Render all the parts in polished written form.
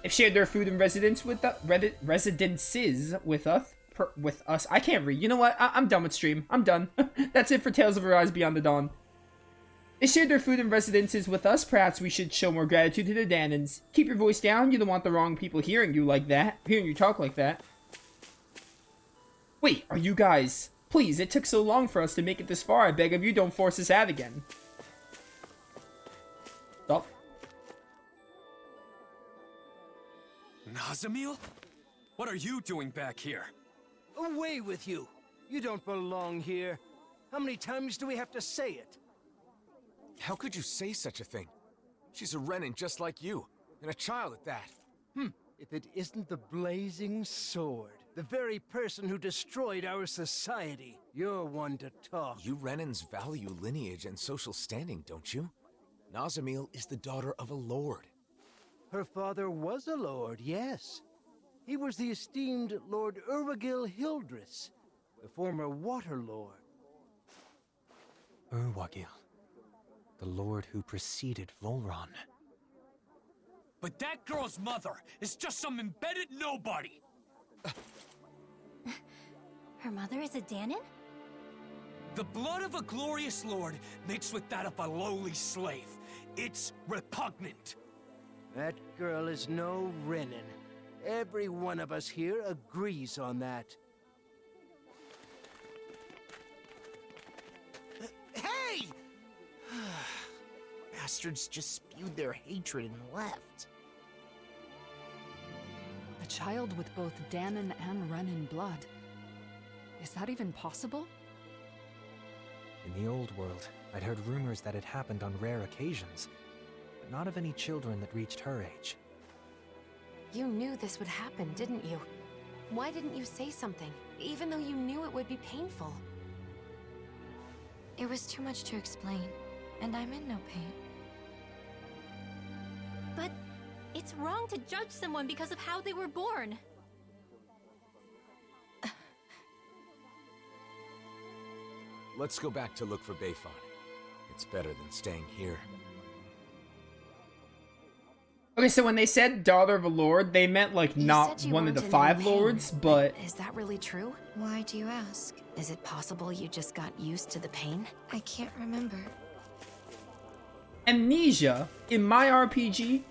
They've shared their food and residences with us. I can't read. You know what? I'm done with stream. I'm done. That's it for Tales of Arise Beyond the Dawn. They shared their food and residences with us. Perhaps we should show more gratitude to the Danons. Keep your voice down. You don't want the wrong people hearing you like that. Hearing you talk like that. Wait, are you guys... Please, it took so long for us to make it this far. I beg of you, don't force us out again. Stop. Nazamil? What are you doing back here? Away with you! You don't belong here. How many times do we have to say it? How could you say such a thing? She's a Renin just like you, and a child at that. If it isn't the blazing sword, the very person who destroyed our society, you're one to talk. You Renins value lineage and social standing, don't you? Nazamil is the daughter of a lord. Her father was a lord, yes. He was the esteemed Lord Urwagil Hildress, the former Water Lord. Urwagil, the lord who preceded Volron. But that girl's mother is just some embedded nobody! Her mother is a Danon? The blood of a glorious lord mixed with that of a lowly slave. It's repugnant. That girl is no Renin. Every one of us here agrees on that. Hey! Bastards just spewed their hatred and left. A child with both Danon and Renin blood. Is that even possible? In the old world, I'd heard rumors that it happened on rare occasions, but not of any children that reached her age. You knew this would happen, didn't you? Why didn't you say something, even though you knew it would be painful? It was too much to explain, and I'm in no pain. But it's wrong to judge someone because of how they were born. Let's go back to look for Bayfon. It's better than staying here. Okay, so when they said daughter of a lord, they meant like not one of the 5 lords, but... Is that really true? Why do you ask? Is it possible you just got used to the pain? I can't remember. Amnesia in my RPG.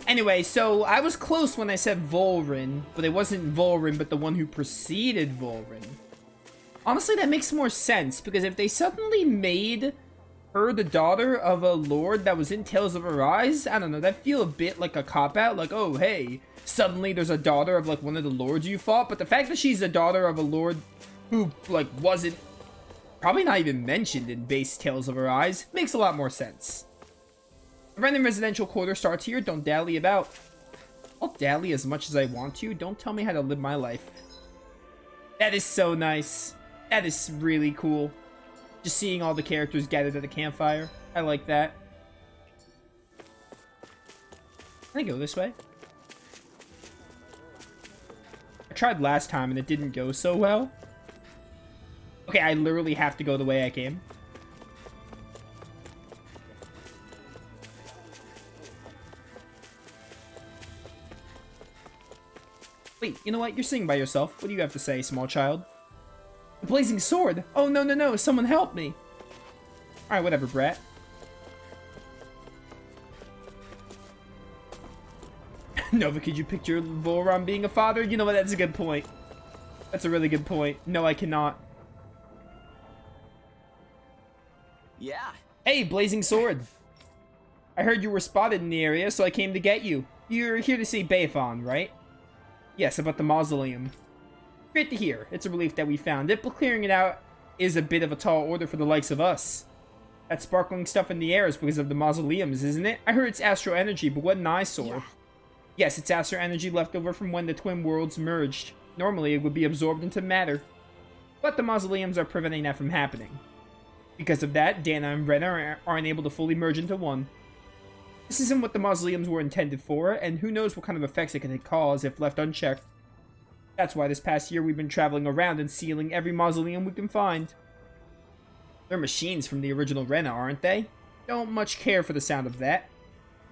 Anyway, so I was close when I said Volrin, but it wasn't Volrin, but the one who preceded Volrin. Honestly, that makes more sense, because if they suddenly made her the daughter of a lord that was in Tales of Arise, I don't know, that feel a bit like a cop-out, like, oh, hey, suddenly there's a daughter of, like, one of the lords you fought, but the fact that she's the daughter of a lord who, like, wasn't probably not even mentioned in base Tales of Arise makes a lot more sense. The random residential quarter starts here, don't dally about. I'll dally as much as I want to, don't tell me how to live my life. That is so nice. That is really cool. Just seeing all the characters gathered at a campfire. I like that. Can I go this way? I tried last time and it didn't go so well. Okay, I literally have to go the way I came. Wait, you know what? You're singing by yourself. What do you have to say, small child? The blazing sword! Oh, no, no, no! Someone help me! Alright, whatever, brat. Nova, could you picture Volron being a father? You know what? That's a good point. That's a really good point. No, I cannot. Yeah. Hey, blazing sword! I heard you were spotted in the area, so I came to get you. You're here to see Bayfon, right? Yes, about the mausoleum. Great to hear. It's a relief that we found it, but clearing it out is a bit of a tall order for the likes of us. That sparkling stuff in the air is because of the mausoleums, isn't it? I heard it's astral energy, but what an eyesore. Yeah. Yes, it's astral energy left over from when the twin worlds merged. Normally, it would be absorbed into matter. But the mausoleums are preventing that from happening. Because of that, Dana and Brenna aren't able to fully merge into one. This isn't what the mausoleums were intended for, and who knows what kind of effects it could cause if left unchecked. That's why this past year we've been traveling around and sealing every mausoleum we can find. They're machines from the original Rena, aren't they? Don't much care for the sound of that.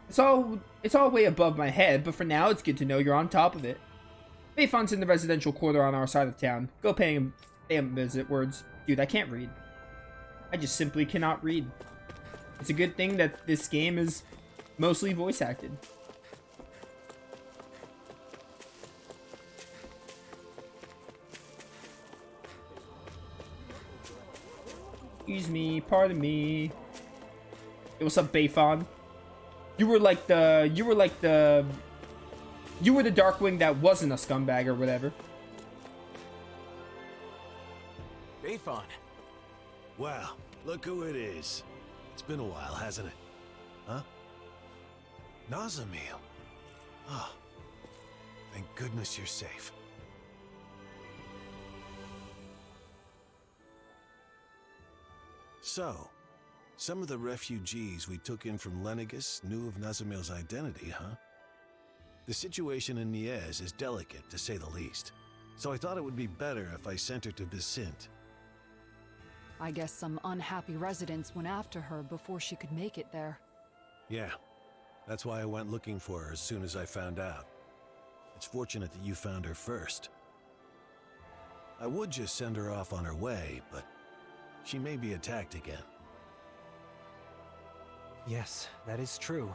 It's all way above my head, but for now it's good to know you're on top of it. Bayfon's in the residential quarter on our side of town. Go pay him a visit. Words. Dude, I can't read. I just simply cannot read. It's a good thing that this game is mostly voice acted. Excuse me, pardon me. Hey, what's up, Bayfon? You were the Darkwing that wasn't a scumbag or whatever. Bayfon. Wow, look who it is. It's been a while, hasn't it? Huh? Nazamil. Oh, thank goodness you're safe. So, some of the refugees we took in from Lenegus knew of Nazamil's identity, huh? The situation in Niez is delicate, to say the least. So I thought it would be better if I sent her to Vicente. I guess some unhappy residents went after her before she could make it there. Yeah, that's why I went looking for her as soon as I found out. It's fortunate that you found her first. I would just send her off on her way, but she may be attacked again. Yes, that is true.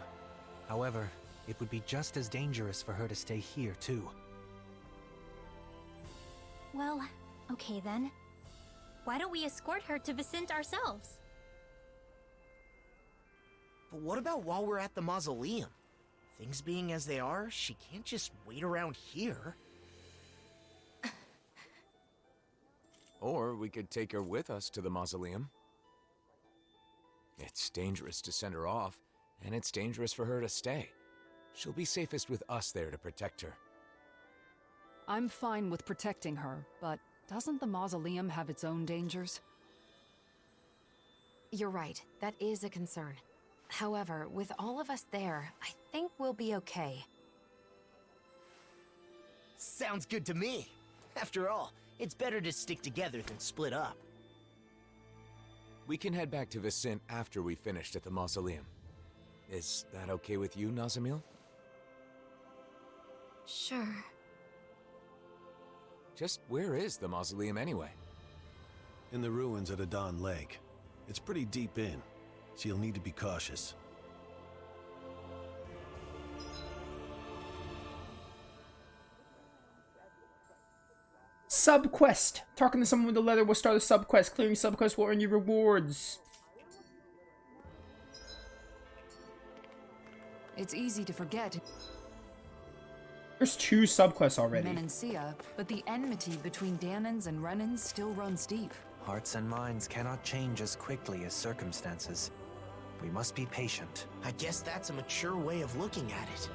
However, it would be just as dangerous for her to stay here, too. Well, okay then. Why don't we escort her to Vicente ourselves? But what about while we're at the mausoleum? Things being as they are, she can't just wait around here. Or we could take her with us to the mausoleum. It's dangerous to send her off, and it's dangerous for her to stay. She'll be safest with us there to protect her. I'm fine with protecting her, but doesn't the mausoleum have its own dangers? You're right, that is a concern. However, with all of us there, I think we'll be okay. Sounds good to me. After all, it's better to stick together than split up. We can head back to Vicente after we finished at the mausoleum. Is that okay with you, Nazamil? Sure. Just where is the mausoleum anyway? In the ruins at Adon Lake. It's pretty deep in, so you'll need to be cautious. Subquest. Talking to someone with a letter will start a subquest. Clearing subquest will earn you rewards. It's easy to forget There's 2 subquests already. Menancia, but the enmity between Danans and Renans still runs deep. Hearts and minds cannot change as quickly as circumstances. We must be patient. I guess that's a mature way of looking at it.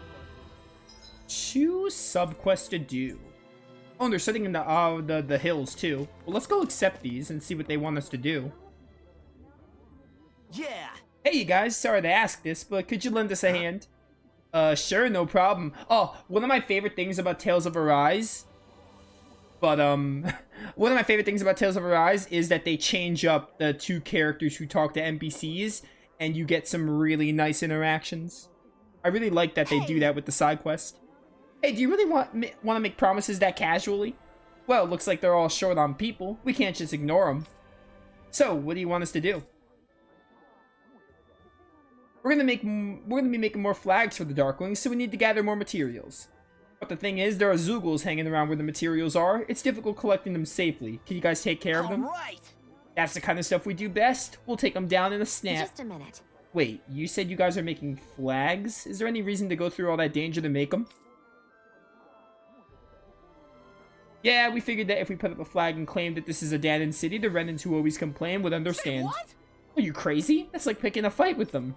2 subquests to do. Oh, and they're sitting in the hills too. Well, let's go accept these and see what they want us to do. Yeah! Hey, you guys. Sorry to ask this, but could you lend us a hand? Sure, no problem. Oh, one of my favorite things about Tales of Arise... But, one of my favorite things about Tales of Arise is that they change up the 2 characters who talk to NPCs, and you get some really nice interactions. I really like that they do that with the side quest. Hey, do you really want to make promises that casually? Well, it looks like they're all short on people. We can't just ignore them. So, what do you want us to do? We're gonna be making more flags for the Darklings, so we need to gather more materials. But the thing is, there are Zoogles hanging around where the materials are. It's difficult collecting them safely. Can you guys take care of them? Alright! That's the kind of stuff we do best. We'll take them down in a snap. Just a minute. Wait, you said you guys are making flags? Is there any reason to go through all that danger to make them? Yeah, we figured that if we put up a flag and claimed that this is a Danon city, the Renans who always complain would understand. What? Are you crazy? That's like picking a fight with them.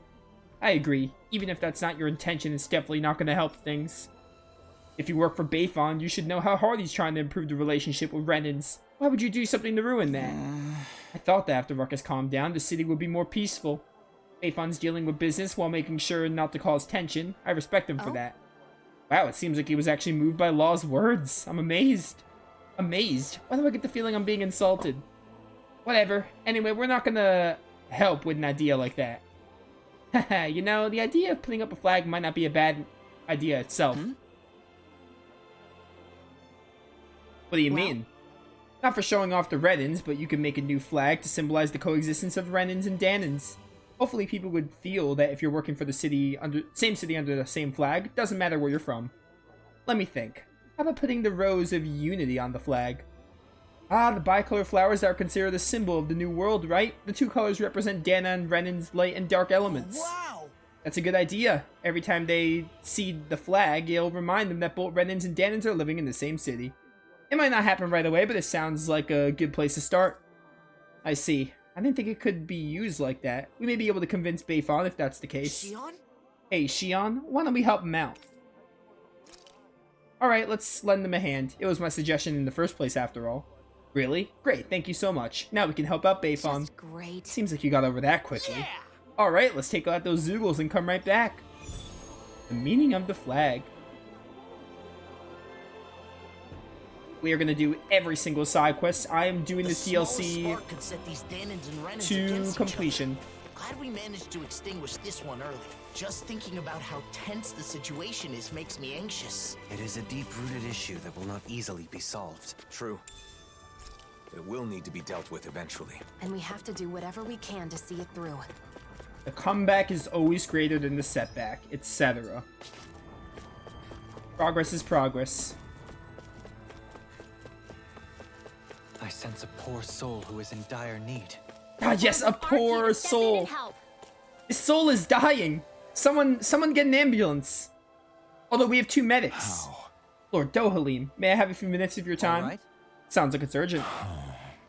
I agree. Even if that's not your intention, it's definitely not going to help things. If you work for Bayfon, you should know how hard he's trying to improve the relationship with Renans. Why would you do something to ruin that? I thought that after Ruckus calmed down, the city would be more peaceful. Bayfon's dealing with business while making sure not to cause tension. I respect him for that. Wow, it seems like he was actually moved by Law's words. I'm amazed. Amazed? Why do I get the feeling I'm being insulted? Whatever. Anyway, we're not gonna help with an idea like that. You know, the idea of putting up a flag might not be a bad idea itself. What do you mean? Not for showing off the Renans, but you can make a new flag to symbolize the coexistence of Renans and Danans. Hopefully people would feel that if you're working for the same city under the same flag, doesn't matter where you're from. Let me think. How about putting the rose of unity on the flag? Ah, the bicolor flowers are considered a symbol of the new world, right? The two colors represent Dana and Renan's light and dark elements. Wow! That's a good idea. Every time they see the flag, it'll remind them that both Renans and Danans are living in the same city. It might not happen right away, but it sounds like a good place to start. I see. I didn't think it could be used like that. We may be able to convince Bayfon if that's the case. Shion? Hey, Shion, why don't we help him out? Alright, let's lend him a hand. It was my suggestion in the first place, after all. Really? Great, thank you so much. Now we can help out Bayfon. Just great. Seems like you got over that quickly. Alright, let's take out those Zoogles and come right back. The meaning of the flag. We are going to do every single side quest. I am doing this DLC to completion. Glad we managed to extinguish this one early. Just thinking about how tense the situation is makes me anxious. It is a deep-rooted issue that will not easily be solved. True. It will need to be dealt with eventually. And we have to do whatever we can to see it through. The comeback is always greater than the setback, etc. Progress is progress. I sense a poor soul who is in dire need. God, yes, a poor soul. His soul is dying. Someone get an ambulance. Although we have 2 medics. How? Lord Dohalim, may I have a few minutes of your time? All right. Sounds like it's urgent.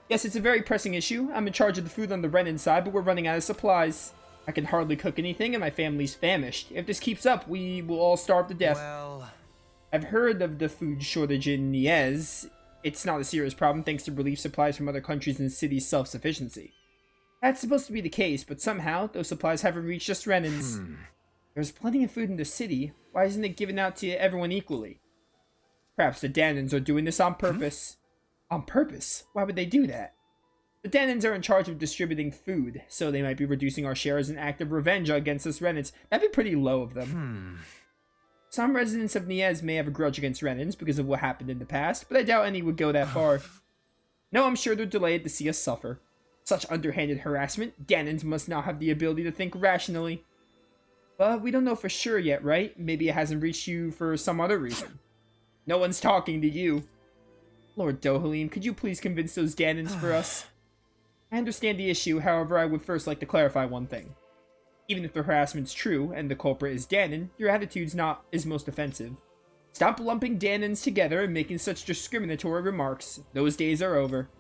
Yes, it's a very pressing issue. I'm in charge of the food on the Renan side, but we're running out of supplies. I can hardly cook anything, and my family's famished. If this keeps up, we will all starve to death. Well, I've heard of the food shortage in Niez. It's not a serious problem thanks to relief supplies from other countries and cities' self-sufficiency. That's supposed to be the case, but somehow, those supplies haven't reached just Renans. There's plenty of food in the city. Why isn't it given out to everyone equally? Perhaps the Danans are doing this on purpose. On purpose? Why would they do that? The Danans are in charge of distributing food, so they might be reducing our share as an act of revenge against us Renans. That'd be pretty low of them. Some residents of Niez may have a grudge against Renans because of what happened in the past, but I doubt any would go that far. No, I'm sure they're delighted to see us suffer. Such underhanded harassment, Danans must now have the ability to think rationally. But we don't know for sure yet, right? Maybe it hasn't reached you for some other reason. No one's talking to you. Lord Dohalim, could you please convince those Danans for us? I understand the issue, however, I would first like to clarify one thing. Even if the harassment's true, and the culprit is Danan, your attitude's not as most offensive. Stop lumping Danans together and making such discriminatory remarks. Those days are over.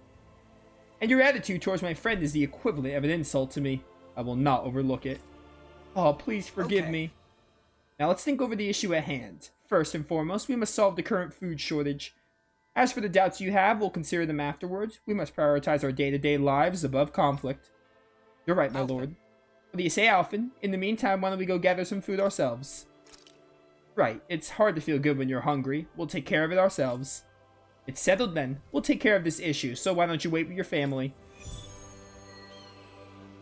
And your attitude towards my friend is the equivalent of an insult to me. I will not overlook it. Oh, please forgive me. Now let's think over the issue at hand. First and foremost, we must solve the current food shortage. As for the doubts you have, we'll consider them afterwards. We must prioritize our day-to-day lives above conflict. You're right, my lord. What do you say, Alphen? In the meantime, why don't we go gather some food ourselves? Right, it's hard to feel good when you're hungry. We'll take care of it ourselves. It's settled then. We'll take care of this issue, so why don't you wait with your family?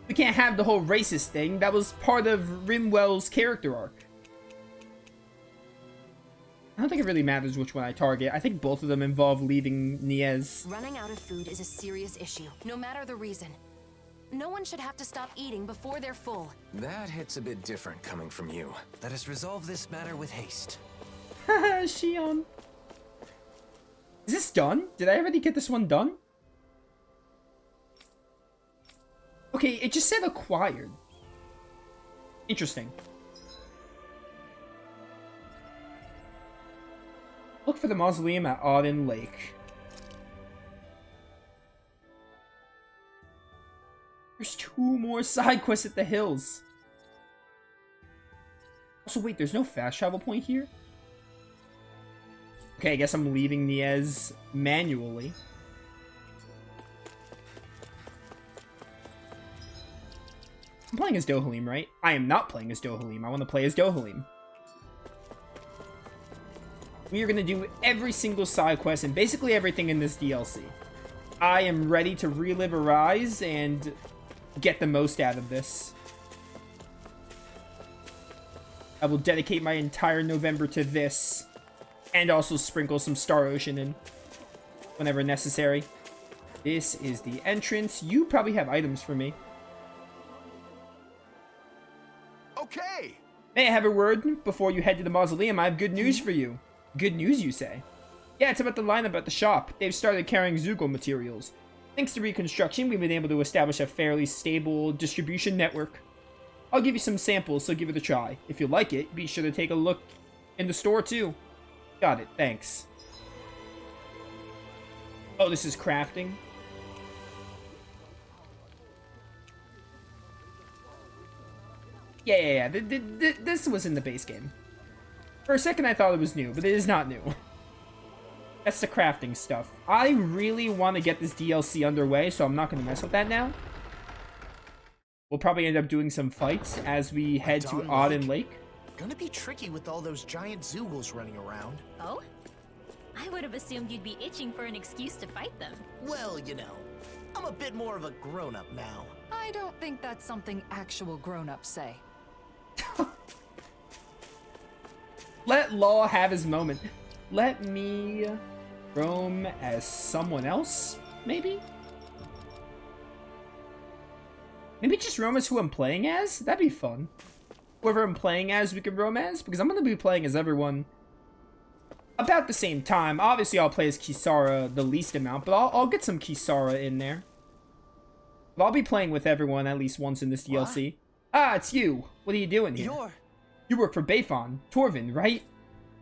We can't have the whole racist thing. That was part of Rimwell's character arc. I don't think it really matters which one I target. I think both of them involve leaving Niez. Running out of food is a serious issue, no matter the reason. No one should have to stop eating before they're full. That hits a bit different coming from you. let us resolve this matter with haste. Haha, Shion. Is this done? Did I already get this one done? Okay, it just said acquired. Interesting. Look for the mausoleum at Auden Lake. There's 2 more side quests at the hills. Also, wait, there's no fast travel point here? Okay, I guess I'm leaving Niez manually. I'm playing as Dohalim, right? I am not playing as Dohalim. I want to play as Dohalim. We are going to do every single side quest and basically everything in this DLC. I am ready to relive Arise and get the most out of this. I will dedicate my entire November to this. And also sprinkle some Star Ocean in. Whenever necessary. This is the entrance. You probably have items for me. Okay. May I have a word before you head to the mausoleum? I have good news for you. Good news, you say? Yeah, it's about the lineup at the shop. They've started carrying Zoogle materials. Thanks to reconstruction, we've been able to establish a fairly stable distribution network. I'll give you some samples, so give it a try. If you like it, be sure to take a look in the store too. Got it, thanks. Oh, this is crafting. Yeah. This was in the base game. For a second I thought it was new, but it is not new. That's the crafting stuff. I really want to get this DLC underway, so I'm not going to mess with that now. We'll probably end up doing some fights as we head to Auden Lake. Gonna be tricky with all those giant Zoogles running around. Oh? I would have assumed you'd be itching for an excuse to fight them. Well, you know, I'm a bit more of a grown-up now. I don't think that's something actual grown-ups say. Let Law have his moment. Let me roam as someone else, maybe? Maybe just roam as who I'm playing as? That'd be fun. Whoever I'm playing as, we can roam as, because I'm going to be playing as everyone about the same time. Obviously, I'll play as Kisara the least amount, but I'll get some Kisara in there. But I'll be playing with everyone at least once in this DLC. Ah, it's you. What are you doing here? You work for Bayfon, Torvin, right?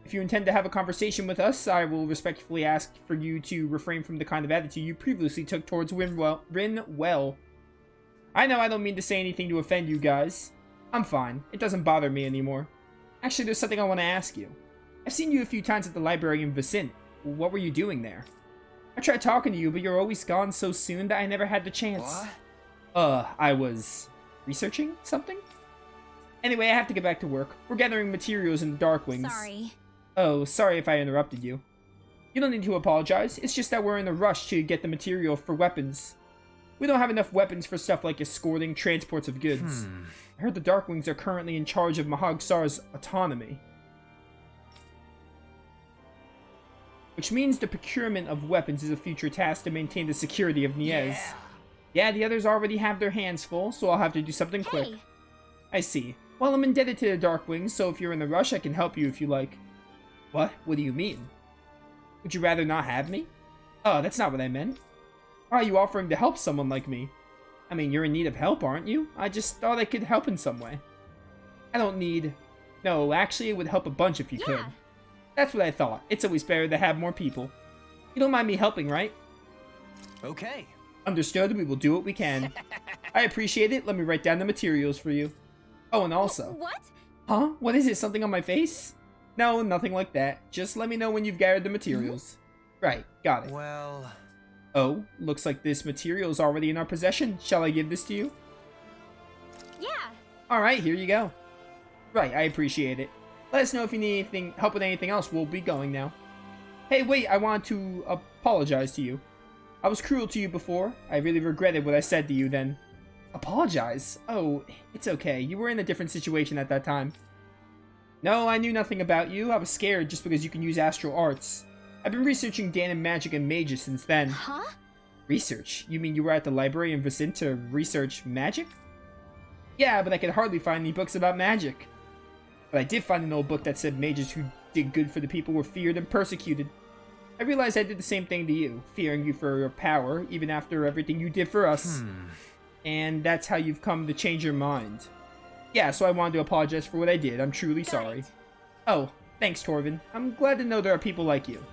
If you intend to have a conversation with us, I will respectfully ask for you to refrain from the kind of attitude you previously took towards Rinwell. I know I don't mean to say anything to offend you guys. I'm fine. It doesn't bother me anymore. Actually, there's something I want to ask you. I've seen you a few times at the library in Vicent. What were you doing there? I tried talking to you, but you're always gone so soon that I never had the chance. What? I was researching something? Anyway, I have to get back to work. We're gathering materials in the Darkwings. Sorry. Oh, sorry if I interrupted you. You don't need to apologize. It's just that we're in a rush to get the material for weapons. We don't have enough weapons for stuff like escorting transports of goods. I heard the Darkwings are currently in charge of Mahag Sar's autonomy. Which means the procurement of weapons is a future task to maintain the security of Niez. Yeah, the others already have their hands full, so I'll have to do something quick. I see. Well, I'm indebted to the Darkwings, so if you're in a rush, I can help you if you like. What? What do you mean? Would you rather not have me? Oh, that's not what I meant. Why are you offering to help someone like me? I mean, you're in need of help, aren't you? I just thought I could help in some way. I don't need... No, actually, it would help a bunch if you could. That's what I thought. It's always better to have more people. You don't mind me helping, right? Okay. Understood. We will do what we can. I appreciate it. Let me write down the materials for you. Oh, and also... What? Huh? What is it? Something on my face? No, nothing like that. Just let me know when you've gathered the materials. Right, got it. Well... Oh, looks like this material is already in our possession. Shall I give this to you? Yeah. Alright, here you go. Right, I appreciate it. Let us know if you need help with anything else. We'll be going now. Hey, wait, I want to apologize to you. I was cruel to you before. I really regretted what I said to you then. Apologize? Oh, it's okay. You were in a different situation at that time. No, I knew nothing about you. I was scared just because you can use astral arts. I've been researching Danon magic and mages since then. Huh? Research? You mean you were at the library in Vicent to research magic? Yeah, but I could hardly find any books about magic. But I did find an old book that said mages who did good for the people were feared and persecuted. I realized I did the same thing to you, fearing you for your power, even after everything you did for us. And that's how you've come to change your mind. Yeah, so I wanted to apologize for what I did. I'm truly sorry. Oh, thanks, Torvin. I'm glad to know there are people like you.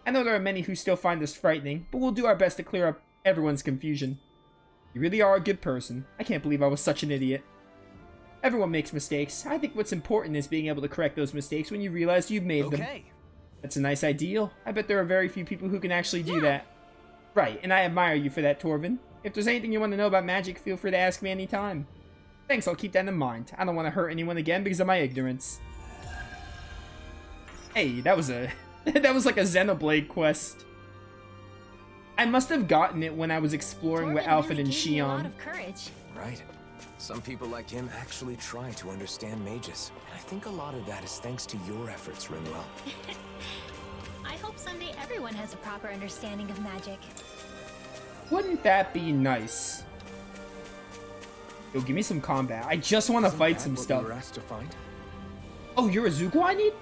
I know there are many who still find this frightening, but we'll do our best to clear up everyone's confusion. You really are a good person. I can't believe I was such an idiot. Everyone makes mistakes. I think what's important is being able to correct those mistakes when you realize you've made them. That's a nice ideal. I bet there are very few people who can actually do that. Right, and I admire you for that, Torvin. If there's anything you want to know about magic, feel free to ask me anytime. Thanks, I'll keep that in mind. I don't want to hurt anyone again because of my ignorance. Hey, that was a... that was like a Xenoblade quest. I must have gotten it when I was exploring with Alfred and Shion. Courage. Right. Some people like him actually try to understand mages. And I think a lot of that is thanks to your efforts, Rinwell. I hope someday everyone has a proper understanding of magic. Wouldn't that be nice? Yo, give me some combat. I just want to fight some stuff. You were asked to find? Oh, you're a Zuko I need?